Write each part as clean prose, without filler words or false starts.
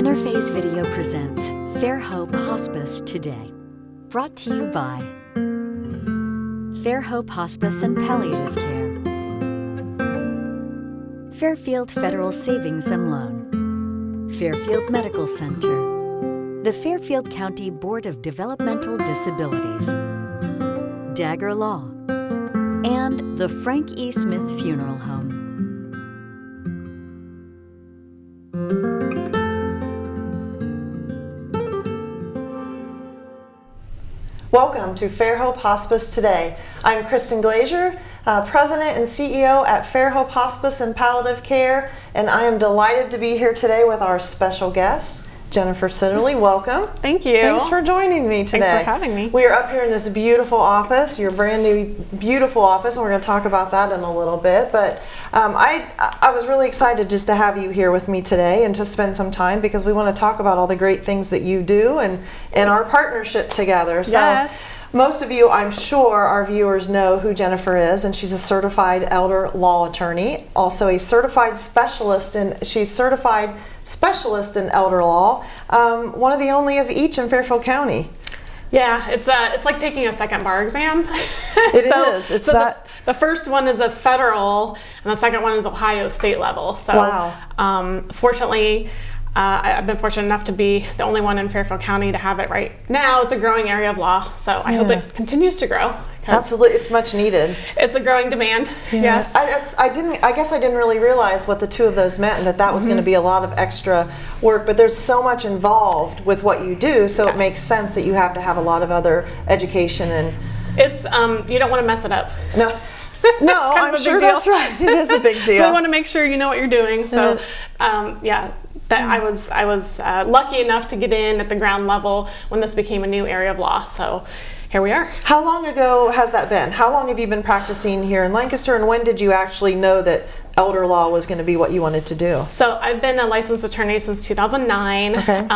Interface Video presents Fairhope Hospice Today. Brought to you by Fairhope Hospice and Palliative Care, Fairfield Federal Savings and Loan, Fairfield Medical Center, the Fairfield County Board of Developmental Disabilities, Dagger Law, and the Frank E. Smith Funeral Home. Welcome to Fairhope Hospice Today. I'm Kristin, President and CEO at Fairhope Hospice and Palliative Care, and I am delighted to be here today with our special guest, Jennifer Sitterley. Welcome. Thank you. Thanks for joining me today. Thanks for having me. We are up here in this beautiful office, your brand new beautiful office, and we're going to talk about that in a little bit. But I was really excited just to have you here with me today and to spend some time because we want to talk about all the great things that you do and our partnership together. So yes. Most of you, I'm sure, our viewers know who Jennifer is, and she's a certified elder law attorney, also a certified specialist, and she's certified specialist in elder law, one of the only of each in Fairfield County. Yeah, it's like taking a second bar exam. It is. It's that. The first one is a federal, and the second one is Ohio state level. So, wow. Fortunately, I've been fortunate enough to be the only one in Fairfield County to have it right now. It's a growing area of law, so I hope it continues to grow. Absolutely, it's much needed. It's a growing demand. Yes. I guess I didn't really realize what the two of those meant, and that was going to be a lot of extra work. But there's so much involved with what you do, so it makes sense that you have to have a lot of other education and. It's you don't want to mess it up. No. No, I'm sure that's right. It is a big deal. So you want to make sure you know what you're doing. So, I was lucky enough to get in at the ground level when this became a new area of law. So here we are. How long ago has that been? How long have you been practicing here in Lancaster, and when did you actually know that elder law was going to be what you wanted to do? So I've been a licensed attorney since 2009. Okay.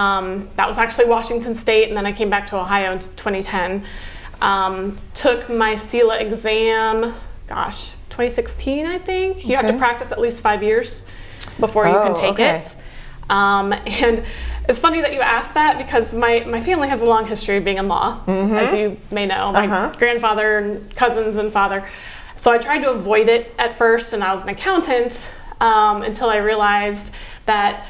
That was actually Washington State, and then I came back to Ohio in 2010. Took my CELA exam. 2016, I think. You have to practice at least 5 years before you can take it. And it's funny that you asked that because my family has a long history of being in law, as you may know. My grandfather and cousins and father. So I tried to avoid it at first, and I was an accountant until I realized that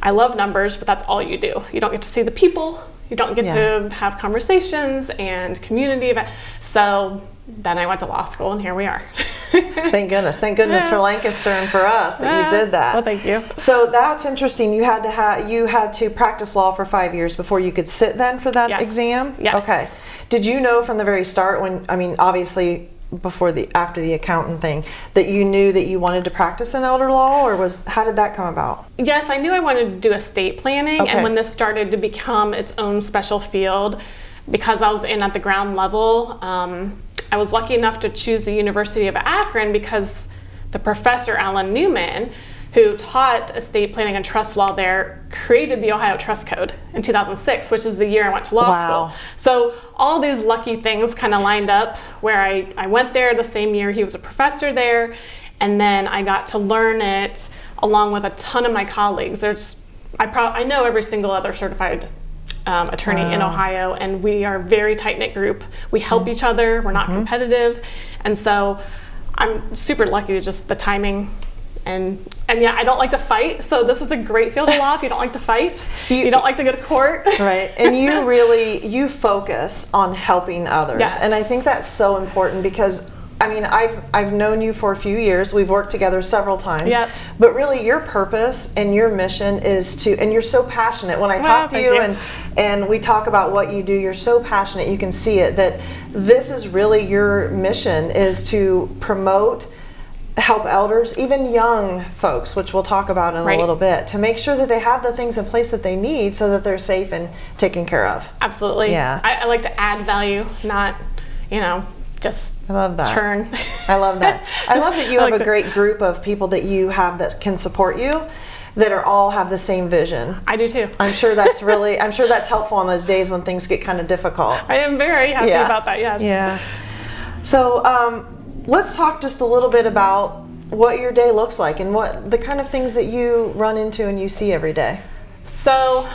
I love numbers, but that's all you do. You don't get to see the people. You don't get to have conversations and community events. So then I went to law school, and here we are. Thank goodness for Lancaster and for us that you did that. Well, thank you. So that's interesting. You had to practice law for 5 years before you could sit then for that exam? Yes. Okay. Did you know from the very start obviously after the accountant thing, that you knew that you wanted to practice in elder law, or how did that come about? Yes, I knew I wanted to do estate planning, and when this started to become its own special field, because I was in at the ground level, I was lucky enough to choose the University of Akron because the professor, Alan Newman, who taught estate planning and trust law there, created the Ohio Trust Code in 2006, which is the year I went to law school. So all these lucky things kind of lined up where I went there the same year he was a professor there, and then I got to learn it along with a ton of my colleagues. I know every single other certified attorney in Ohio, and we are a very tight-knit group. We help each other. We're not competitive, and so I'm super lucky to just the timing. And I don't like to fight, so this is a great field of law if you don't like to fight. You don't like to go to court. Right, and you focus on helping others. Yes. And I think that's so important because I've known you for a few years. We've worked together several times. Yep. But really your purpose and your mission is and you're so passionate. When I talk to you and we talk about what you do, you're so passionate. You can see it, that this is really your mission, is to promote, help elders, even young folks, which we'll talk about in a little bit, to make sure that they have the things in place that they need so that they're safe and taken care of. Absolutely. Yeah. I like to add value, not, just I love that. Churn. I love that. I love that you have a great group of people that you have that can support you, that all have the same vision. I do too. I'm sure that's helpful on those days when things get kind of difficult. I am very happy about that, yes. Yeah. So let's talk just a little bit about what your day looks like and what the kind of things that you run into and you see every day. So,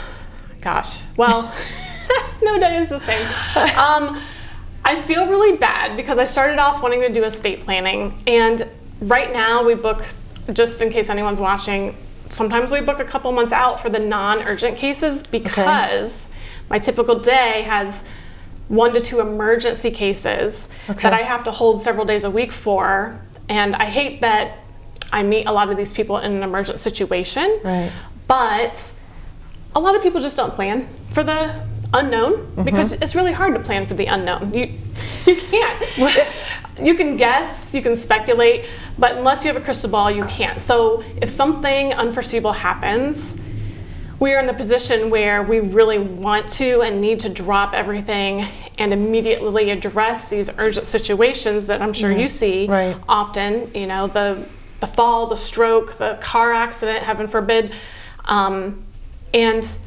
gosh, well, no day is the same. I feel really bad because I started off wanting to do estate planning, and right now we book, just in case anyone's watching, sometimes we book a couple months out for the non-urgent cases because my typical day has 1 to 2 emergency cases that I have to hold several days a week for, and I hate that I meet a lot of these people in an emergent situation, but a lot of people just don't plan for the unknown because it's really hard to plan for the unknown. You can't. You can guess, you can speculate, but unless you have a crystal ball, you can't. So if something unforeseeable happens, we are in the position where we really want to and need to drop everything and immediately address these urgent situations that I'm sure you see often. You know, the fall, the stroke, the car accident, heaven forbid. And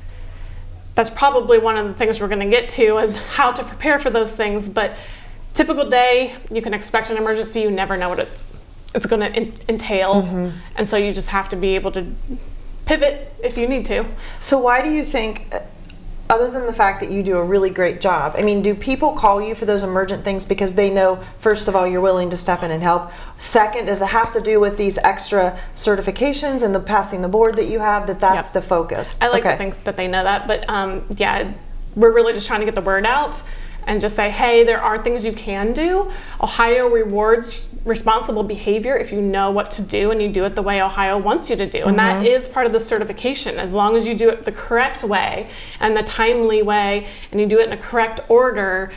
that's probably one of the things we're going to get to, and how to prepare for those things. But typical day, you can expect an emergency. You never know what it's going to entail. And so you just have to be able to pivot if you need to. So why do you think, other than the fact that you do a really great job, I mean, do people call you for those emergent things because they know, first of all, you're willing to step in and help? Second, does it have to do with these extra certifications and the passing the board that you have, that's the focus? I like to think that they know that, but yeah, we're really just trying to get the word out and just say, hey, there are things you can do. Ohio rewards responsible behavior if you know what to do and you do it the way Ohio wants you to do. And that is part of the certification. As long as you do it the correct way and the timely way and you do it in a correct order,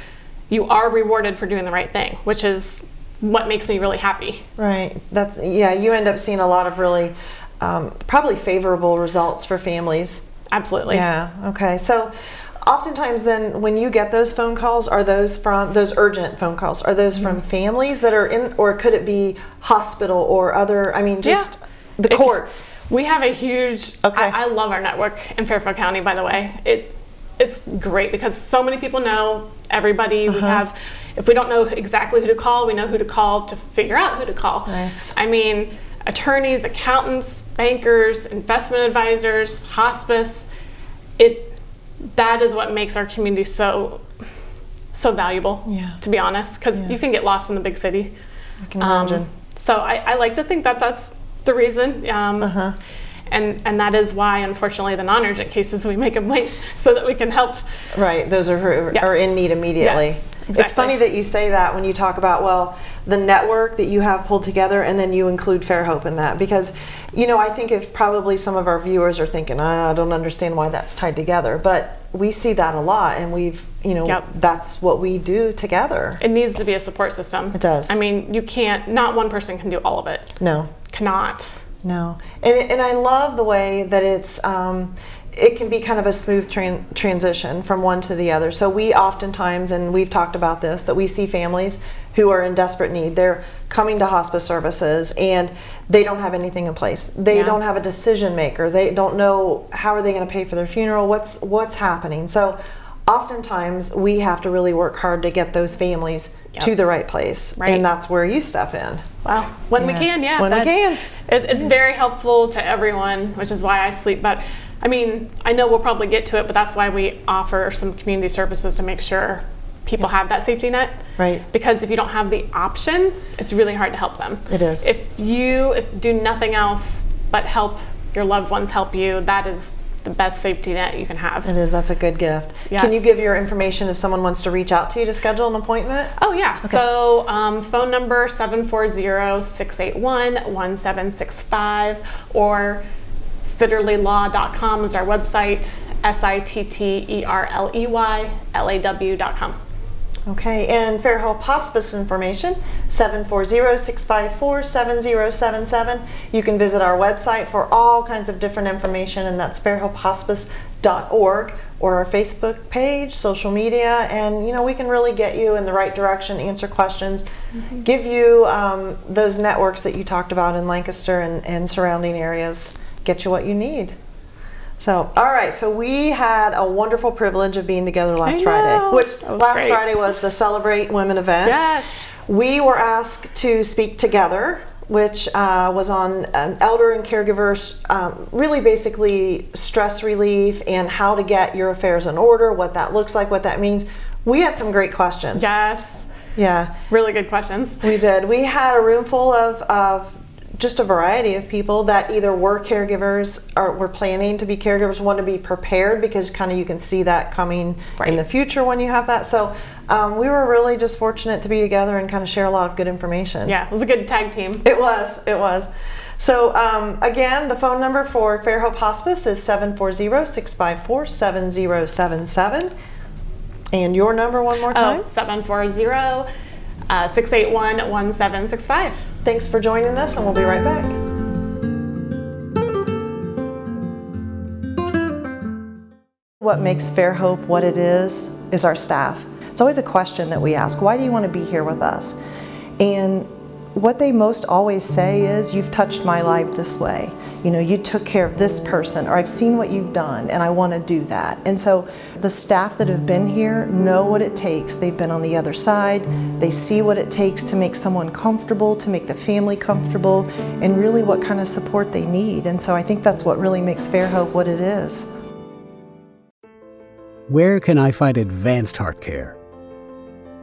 you are rewarded for doing the right thing, which is what makes me really happy. Right. That's, yeah, you end up seeing a lot of really probably favorable results for families. Absolutely. Yeah. Okay. So oftentimes then when you get those phone calls, are those from those urgent phone calls, are those from families that are in, or could it be hospital or other, I mean, just the courts? We have a huge, I love our network in Fairfield County, by the way. It's great because so many people know everybody. We have, if we don't know exactly who to call, we know who to call to figure out who to call. Nice. I mean, attorneys, accountants, bankers, investment advisors, hospice, that is what makes our community so valuable, to be honest, because you can get lost in the big city. I can imagine. So I like to think that that's the reason. And that is why, unfortunately, the non-urgent cases, we make them wait so that we can help. Right, those are in need immediately. Yes, exactly. It's funny that you say that when you talk about, well, the network that you have pulled together, and then you include Fairhope in that, because, you know, I think if probably some of our viewers are thinking, I don't understand why that's tied together, but we see that a lot, and we've, you know, that's what we do together. It needs to be a support system. It does. I mean, you can't, not one person can do all of it. No. Cannot. No. And I love the way that it's, it can be kind of a smooth transition from one to the other. So we oftentimes, and we've talked about this, that we see families who are in desperate need. They're coming to hospice services and they don't have anything in place. They don't have a decision maker. They don't know how are they going to pay for their funeral, what's happening. So oftentimes we have to really work hard to get those families to the right place. Right. And that's where you step in. Well, when we can, When we can. It's very helpful to everyone, which is why I sleep better. I mean, I know we'll probably get to it, but that's why we offer some community services to make sure people have that safety net. Right. Because if you don't have the option, it's really hard to help them. It is. If you do nothing else but help your loved ones help you, that is the best safety net you can have. It is. That's a good gift. Yes. Can you give your information if someone wants to reach out to you to schedule an appointment? Oh, yeah. Okay. So phone number 740-681-1765 or SitterleyLaw.com is our website, SITTERLEYLAW.com. Okay, and Fairhope Hospice information, 740-654-7077. You can visit our website for all kinds of different information, and that's fairhopehospice.org, or our Facebook page, social media, and, you know, we can really get you in the right direction, answer questions, give you those networks that you talked about in Lancaster and surrounding areas, get you what you need. So, all right, so we had a wonderful privilege of being together last Friday, which last Friday was the Celebrate Women event. Yes. We were asked to speak together which was on elder and caregivers, really basically stress relief and how to get your affairs in order, what that looks like, what that means. We had some great questions. Yes. Yeah. Really good questions. We did. We had a room full of just a variety of people that either were caregivers or were planning to be caregivers, want to be prepared because kind of you can see that coming in the future when you have that. So we were really just fortunate to be together and kind of share a lot of good information. Yeah, it was a good tag team. It was. So again, the phone number for Fairhope Hospice is 740-654-7077. And your number one more time? 740-681-1765. Thanks for joining us, and we'll be right back. What makes Fairhope what it is our staff. It's always a question that we ask, why do you want to be here with us? And what they most always say is, you've touched my life this way. You know, you took care of this person, or I've seen what you've done and I want to do that. And so the staff that have been here know what it takes. They've been on the other side. They see what it takes to make someone comfortable, to make the family comfortable, and really what kind of support they need. And so I think that's what really makes Fairhope what it is. Where can I find advanced heart care?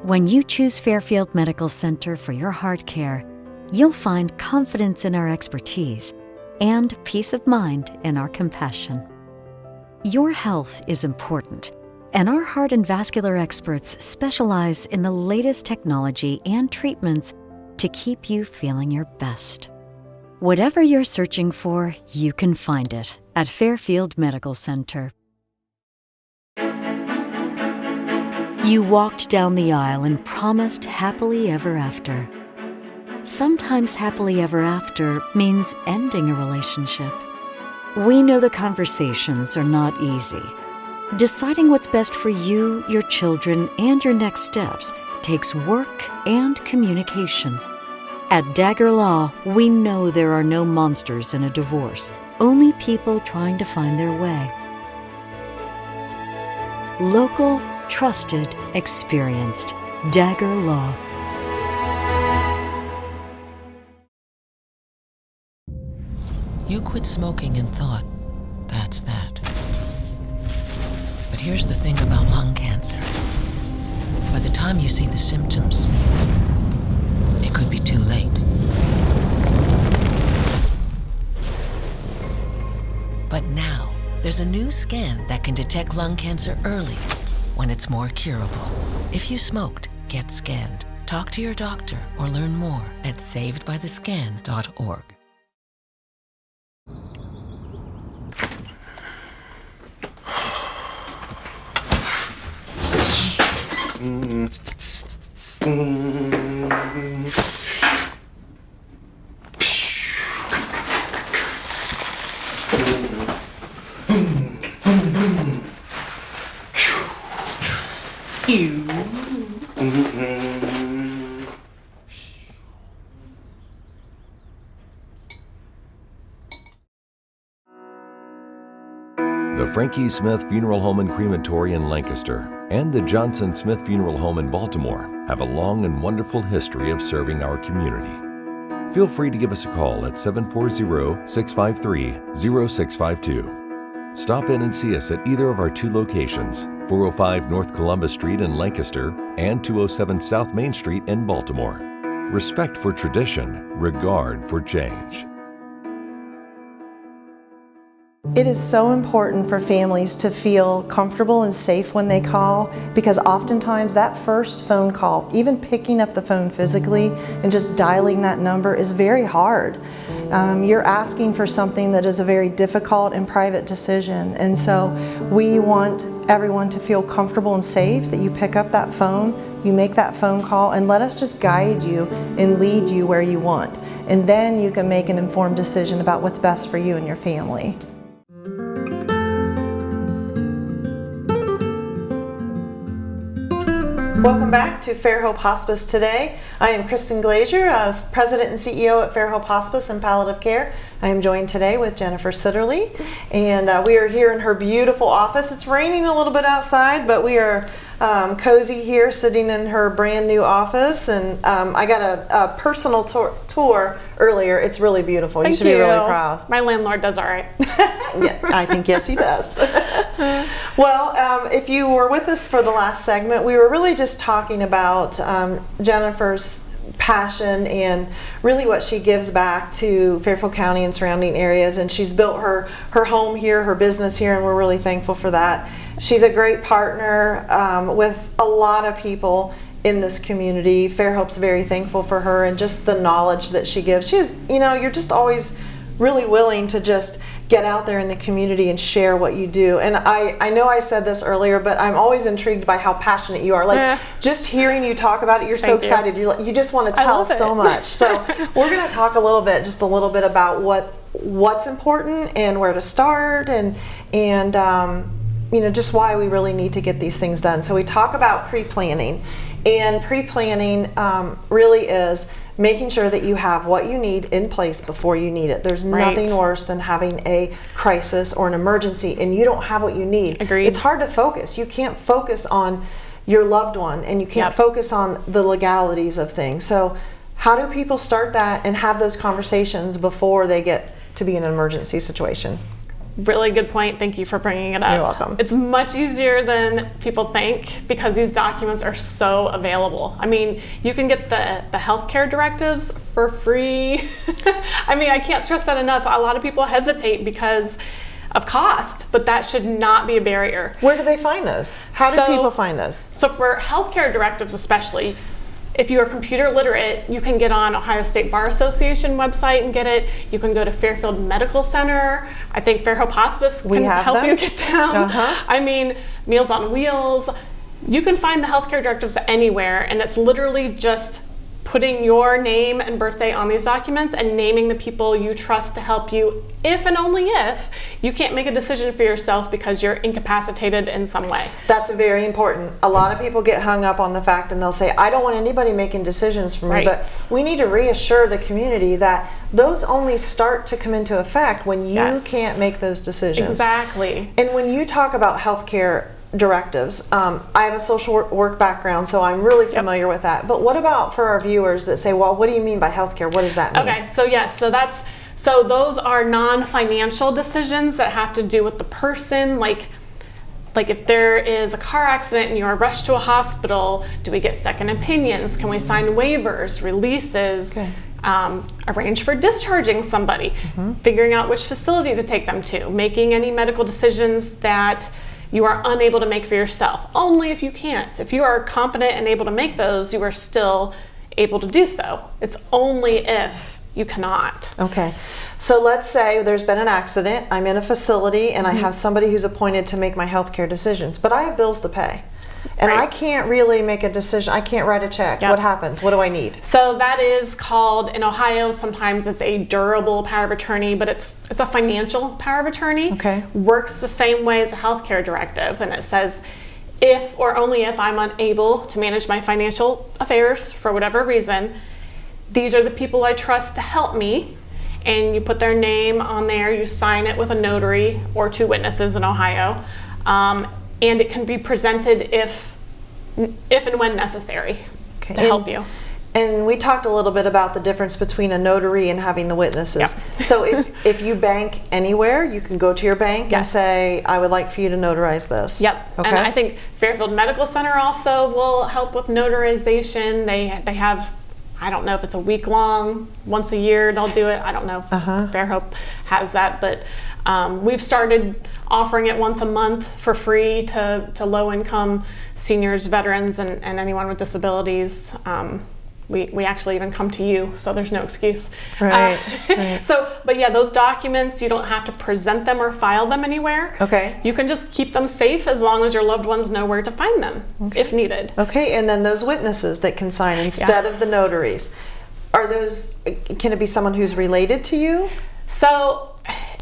When you choose Fairfield Medical Center for your heart care, you'll find confidence in our expertise and peace of mind in our compassion. Your health is important, and our heart and vascular experts specialize in the latest technology and treatments to keep you feeling your best. Whatever you're searching for, you can find it at Fairfield Medical Center. You walked down the aisle and promised happily ever after. Sometimes happily ever after means ending a relationship. We know the conversations are not easy. Deciding what's best for you, your children, and your next steps takes work and communication. At Dagger Law, we know there are no monsters in a divorce, only people trying to find their way. Local, trusted, experienced. Dagger Law. You quit smoking and thought, that's that. But here's the thing about lung cancer. By the time you see the symptoms, it could be too late. But now, there's a new scan that can detect lung cancer early, when it's more curable. If you smoked, get scanned. Talk to your doctor or learn more at savedbythescan.org. The Frankie Smith Funeral Home and Crematory in Lancaster and the Johnson Smith Funeral Home in Baltimore have a long and wonderful history of serving our community. Feel free to give us a call at 740-653-0652. Stop in and see us at either of our two locations, 405 North Columbus Street in Lancaster and 207 South Main Street in Baltimore. Respect for tradition, regard for change. It is so important for families to feel comfortable and safe when they call, because oftentimes that first phone call, even picking up the phone physically and just dialing that number, is very hard. You're asking for something that is a very difficult and private decision, and so we want everyone to feel comfortable and safe that you pick up that phone, you make that phone call, and let us just guide you and lead you where you want. And then you can make an informed decision about what's best for you and your family. Welcome back to Fairhope Hospice Today. I am Kristin Glazier, President and CEO at Fairhope Hospice and Palliative Care. I am joined today with Jennifer Sitterley, and we are here in her beautiful office. It's raining a little bit outside, but we are cozy here, sitting in her brand new office, and I got a personal tour earlier. It's really beautiful. You should be really proud. My landlord does all right. Yeah, I think yes, he does. Well, if you were with us for the last segment, we were really just talking about Jennifer's passion and really what she gives back to Fairfield County and surrounding areas, and she's built her home here, her business here, and we're really thankful for that. She's a great partner with a lot of people in this community. Fairhope's very thankful for her and just the knowledge that she gives. She's, you're just always really willing to just get out there in the community and share what you do. And I know I said this earlier, but I'm always intrigued by how passionate you are. Like just hearing you talk about it, you're so excited. You just want to tell so much. So we're going to talk a little bit about what's important and where to start and just why we really need to get these things done. So we talk about pre-planning, and pre-planning really is making sure that you have what you need in place before you need it. There's nothing worse than having a crisis or an emergency and you don't have what you need. Agreed. It's hard to focus. You can't focus on your loved one, and you can't focus on the legalities of things. So how do people start that and have those conversations before they get to be in an emergency situation? Really good point. Thank you for bringing it up. You're welcome. It's much easier than people think because these documents are so available. I mean, you can get the healthcare directives for free. I mean, I can't stress that enough. A lot of people hesitate because of cost, but that should not be a barrier. Where do they find those? How do people find those? So for healthcare directives especially, if you are computer literate, you can get on Ohio State Bar Association website and get it. You can go to Fairfield Medical Center. I think Fairhope Hospice can help you get them. I mean, Meals on Wheels. You can find the healthcare directives anywhere, and it's literally just putting your name and birthday on these documents and naming the people you trust to help you if and only if you can't make a decision for yourself because you're incapacitated in some way. That's very important. A lot of people get hung up on the fact and they'll say, I don't want anybody making decisions for me, but we need to reassure the community that those only start to come into effect when you can't make those decisions. Exactly. And when you talk about healthcare directives, I have a social work background, so I'm really familiar with that. But what about for our viewers that say, well, what do you mean by healthcare? What does that mean? Okay, so yes, so those are non-financial decisions that have to do with the person, like if there is a car accident and you are rushed to a hospital, do we get second opinions? Can we sign waivers, releases? Arrange for discharging somebody, figuring out which facility to take them to, making any medical decisions that you are unable to make for yourself. Only if you can't. If you are competent and able to make those, you are still able to do so. It's only if you cannot. Okay. So let's say there's been an accident, I'm in a facility, and I have somebody who's appointed to make my healthcare decisions, but I have bills to pay. And I can't really make a decision. I can't write a check. What happens? What do I need? So that is called, in Ohio, sometimes it's a durable power of attorney, but it's a financial power of attorney. Okay. Works the same way as a healthcare directive, and it says, if or only if I'm unable to manage my financial affairs for whatever reason, these are the people I trust to help me. And you put their name on there, you sign it with a notary or 2 witnesses in Ohio. And it can be presented if and when necessary to help you. And we talked a little bit about the difference between a notary and having the witnesses. So if you bank anywhere, you can go to your bank and say, I would like for you to notarize this. Okay. And I think Fairfield Medical Center also will help with notarization. They have, I don't know if it's a week long, once a year they'll do it. I don't know if Fairhope has that, but we've started offering it once a month for free to low-income seniors, veterans, and anyone with disabilities. We actually even come to you, so there's no excuse. Right. But yeah, those documents, you don't have to present them or file them anywhere. Okay. You can just keep them safe as long as your loved ones know where to find them if needed. Okay, and then those witnesses that can sign instead of the notaries, can it be someone who's related to you? So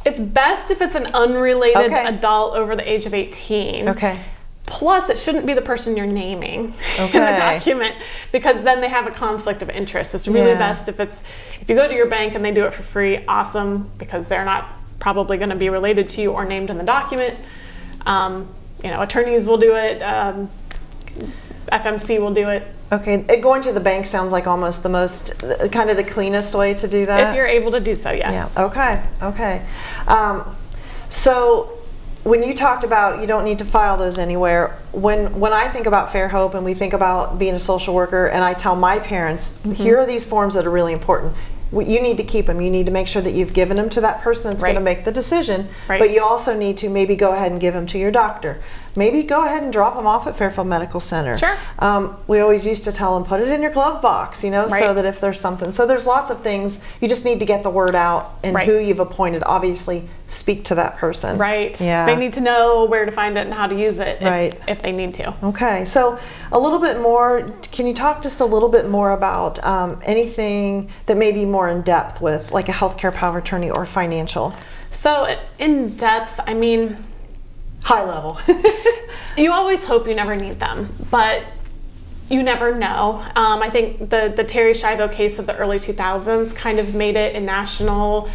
it's best if it's an unrelated adult over the age of 18. Okay. Plus, it shouldn't be the person you're naming in the document, because then they have a conflict of interest. It's really best if you go to your bank and they do it for free, awesome, because they're not probably going to be related to you or named in the document. Attorneys will do it. FMC will do it. Okay, going to the bank sounds like almost the most, kind of the cleanest way to do that. If you're able to do so, yes. Yeah. Okay. So when you talked about you don't need to file those anywhere, when I think about Fairhope and we think about being a social worker, and I tell my parents, here are these forms that are really important. You need to keep them. You need to make sure that you've given them to that person that's going to make the decision. Right. But you also need to maybe go ahead and give them to your doctor. Maybe go ahead and drop them off at Fairfield Medical Center. Sure. We always used to tell them, put it in your glove box, so that if there's something. So there's lots of things. You just need to get the word out, and who you've appointed, obviously, speak to that person. Right. Yeah. They need to know where to find it and how to use it if they need to. Okay. So a little bit more, can you talk just a little bit more about anything that may be more in depth with, like a healthcare power of attorney or financial? So in depth, I mean, high level. You always hope you never need them, but you never know. I think the Terry Schiavo case of the early 2000s kind of made it a national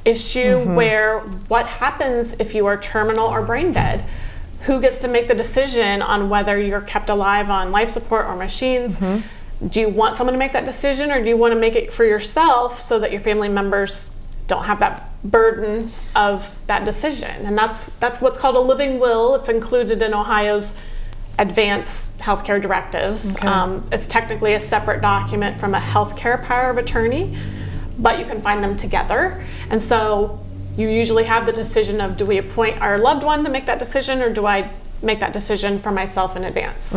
issue where what happens if you are terminal or brain dead? Who gets to make the decision on whether you're kept alive on life support or machines? Do you want someone to make that decision, or do you want to make it for yourself so that your family members don't have that burden of that decision? And that's what's called a living will. It's included in Ohio's advanced healthcare directives. Okay. It's technically a separate document from a healthcare power of attorney, but you can find them together. And so you usually have the decision of, do we appoint our loved one to make that decision, or do I make that decision for myself in advance?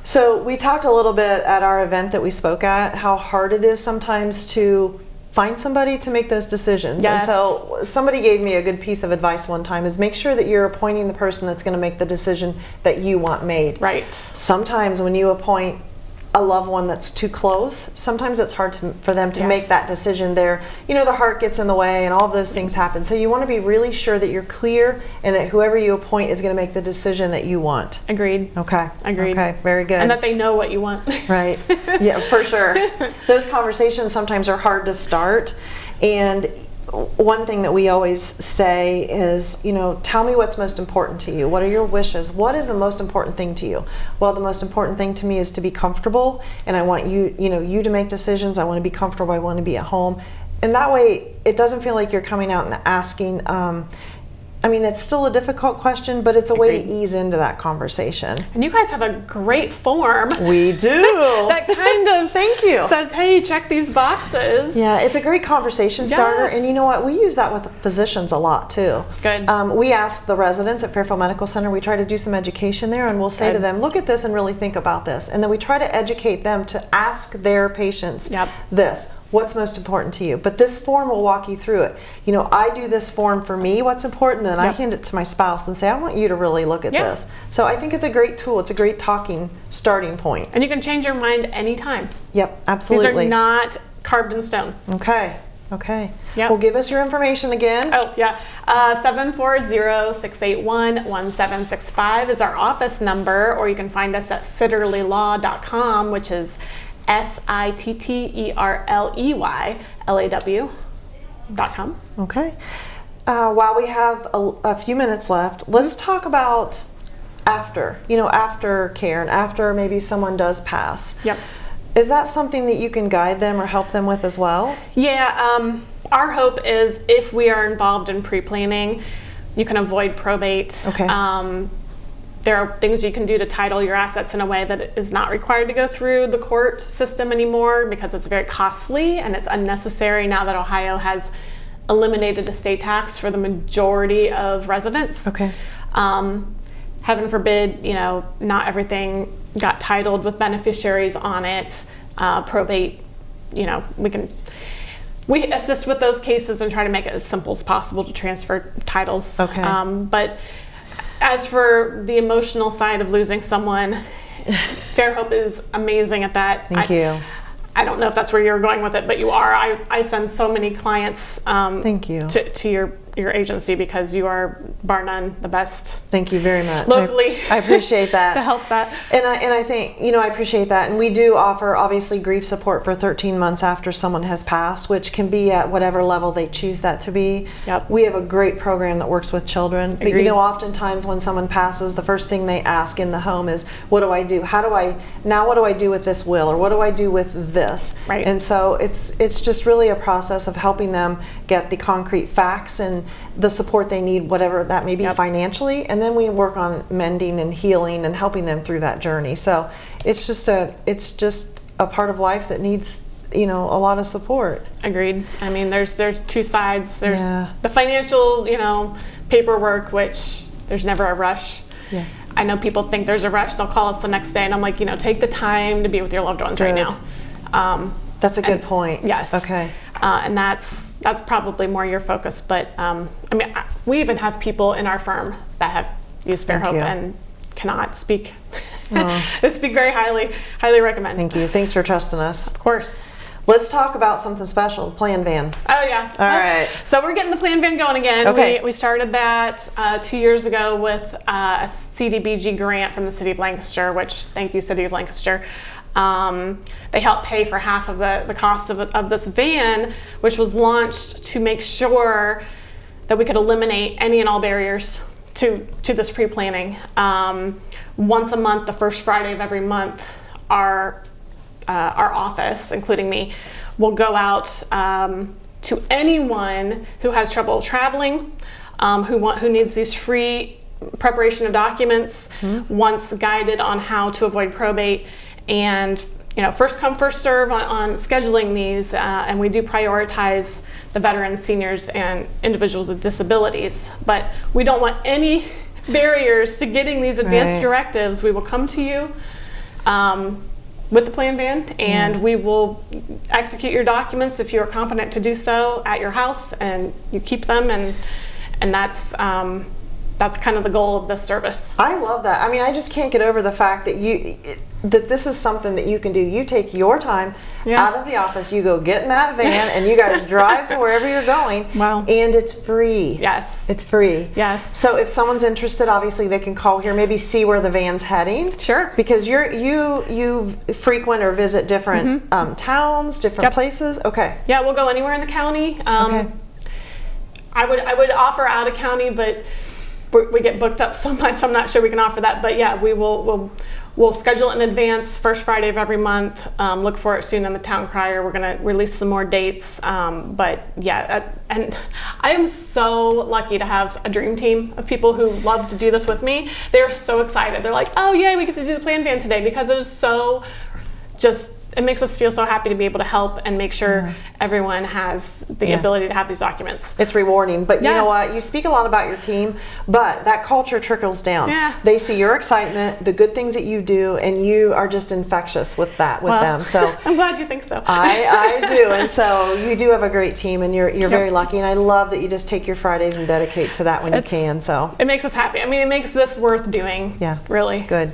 So we talked a little bit at our event that we spoke at, how hard it is sometimes to find somebody to make those decisions. Yes. And so somebody gave me a good piece of advice one time, is make sure that you're appointing the person that's going to make the decision that you want made. Right. Sometimes when you appoint a loved one that's too close, sometimes it's hard for them to make that decision there. The heart gets in the way and all of those things happen. So you want to be really sure that you're clear and that whoever you appoint is going to make the decision that you want. Agreed. Okay. Agreed. Okay, very good. And that they know what you want. Right. Yeah, for sure. Those conversations sometimes are hard to start. And one thing that we always say is, tell me what's most important to you. What are your wishes? What is the most important thing to you? Well, the most important thing to me is to be comfortable, and I want you to make decisions. I want to be comfortable. I want to be at home. And that way, it doesn't feel like you're coming out and asking, it's still a difficult question, but it's a way to ease into that conversation. And you guys have a great form. We do. That kind of Thank you. says, hey, check these boxes. Yeah, it's a great conversation starter. Yes. And you know what? We use that with physicians a lot too. Good. We ask the residents at Fairfield Medical Center, we try to do some education there, and we'll say to them, look at this and really think about this. And then we try to educate them to ask their patients this. What's most important to you? But this form will walk you through it. I do this form for me, what's important, and then I hand it to my spouse and say, I want you to really look at this. So I think it's a great tool. It's a great starting point. And you can change your mind anytime. Yep, absolutely. These are not carved in stone. Okay. Yep. Well, give us your information again. 740-681-1765 is our office number, or you can find us at sitterleylaw.com, which is SITTERLEYLAW.com. Okay. While we have a few minutes left, let's talk about after care and after maybe someone does pass. Yep. Is that something that you can guide them or help them with as well? Yeah. Our hope is if we are involved in pre-planning, you can avoid probate. Okay. There are things you can do to title your assets in a way that it is not required to go through the court system anymore, because it's very costly and it's unnecessary now that Ohio has eliminated estate tax for the majority of residents. Okay. Heaven forbid, not everything got titled with beneficiaries on it. Probate, we assist with those cases and try to make it as simple as possible to transfer titles. Okay. But as for the emotional side of losing someone, Fairhope is amazing at that. Thank you. I don't know if that's where you're going with it, but you are. I send so many clients Thank you. to your your agency, because you are, bar none, the best. Thank you very much. Locally. I appreciate that. To help that. And I think, I appreciate that. And we do offer, obviously, grief support for 13 months after someone has passed, which can be at whatever level they choose that to be. Yep. We have a great program that works with children. Agreed. But oftentimes when someone passes, the first thing they ask in the home is, what do I do? What do I do with this will? Or what do I do with this? Right. And so it's just really a process of helping them get the concrete facts and the support they need, whatever that may be. Yep. Financially, and then we work on mending and healing and helping them through that journey. So it's just a part of life that needs a lot of support. Agreed. I mean, there's two sides. There's the financial, paperwork, which there's never a rush. Yeah. I know people think there's a rush. They'll call us the next day, and I'm like, take the time to be with your loved ones right now. That's a good point. Yes. Okay. And that's probably more your focus. But we even have people in our firm that have used Fairhope and cannot speak. They speak very highly recommend. Thank you. Thanks for trusting us. Of course. Let's talk about something special, the plan van. Oh, yeah. All right. So we're getting the plan van going again. Okay. We started that 2 years ago with a CDBG grant from the City of Lancaster, which, thank you, City of Lancaster. They helped pay for half of the cost of this van, which was launched to make sure that we could eliminate any and all barriers to this pre-planning. Once a month, the first Friday of every month, our office, including me, will go out to anyone who has trouble traveling, who needs these free preparation of documents, wants guided on how to avoid probate, and first come, first serve on scheduling these, and we do prioritize the veterans, seniors, and individuals with disabilities. But we don't want any barriers to getting these advanced directives. We will come to you with the plan van, and we will execute your documents if you are competent to do so at your house, and you keep them, and that's kind of the goal of this service. I love that. I mean, I just can't get over the fact that that this is something that you can do. You take your time out of the office, you go get in that van, and you guys drive to wherever you're going. Wow. And it's free. Yes. It's free. Yes. So if someone's interested, obviously they can call here, maybe see where the van's heading. Sure. Because you frequent or visit different towns, different places. Okay. Yeah, we'll go anywhere in the county. Okay. I would offer out of county, but we get booked up so much, I'm not sure we can offer that. But yeah, we'll schedule it in advance, first Friday of every month. Look for it soon in the town crier. We're going to release some more dates. But yeah, and I am so lucky to have a dream team of people who love to do this with me. They're so excited. They're like, oh yay, we get to do the plan van today, because it is so it makes us feel so happy to be able to help and make sure everyone has the ability to have these documents. It's rewarding, but you know what? You speak a lot about your team, but that culture trickles down. Yeah. They see your excitement, the good things that you do, and you are just infectious with them. So I'm glad you think so. I do, and so you do have a great team, and you're very lucky, and I love that you just take your Fridays and dedicate to that when you can. So it makes us happy. I mean, it makes this worth doing. Yeah. Really. Good.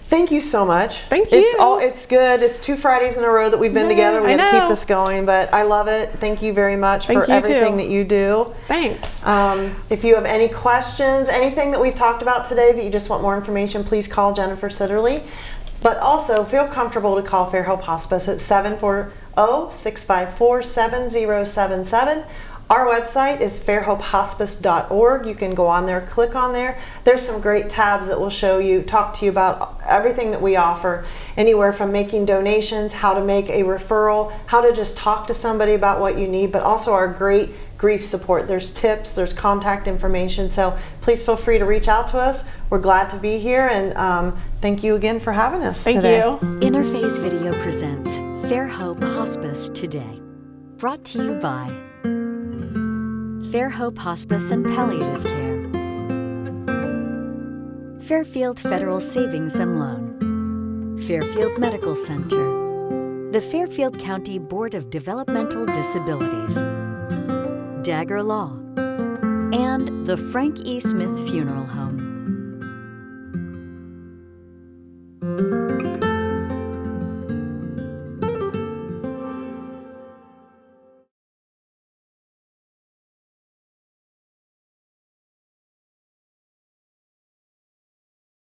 Thank you so much. Thank you. It's good. It's 2 Fridays in a row that we've been together. We got to keep this going, but I love it. Thank you very much for everything that you do. Thanks. If you have any questions, anything that we've talked about today that you just want more information, please call Jennifer Sitterley. But also feel comfortable to call Fairhope Hospice at 740-654-7077. Our website is fairhopehospice.org. You can go on there, click on there. There's some great tabs that will talk to you about everything that we offer, anywhere from making donations, how to make a referral, how to just talk to somebody about what you need, but also our great grief support. There's tips, there's contact information, so please feel free to reach out to us. We're glad to be here, and thank you again for having us today. Thank you. Interface Video presents Fairhope Hospice Today, brought to you by Fairhope Hospice and Palliative Care, Fairfield Federal Savings and Loan, Fairfield Medical Center, the Fairfield County Board of Developmental Disabilities, Dagger Law, and the Frank E. Smith Funeral Home.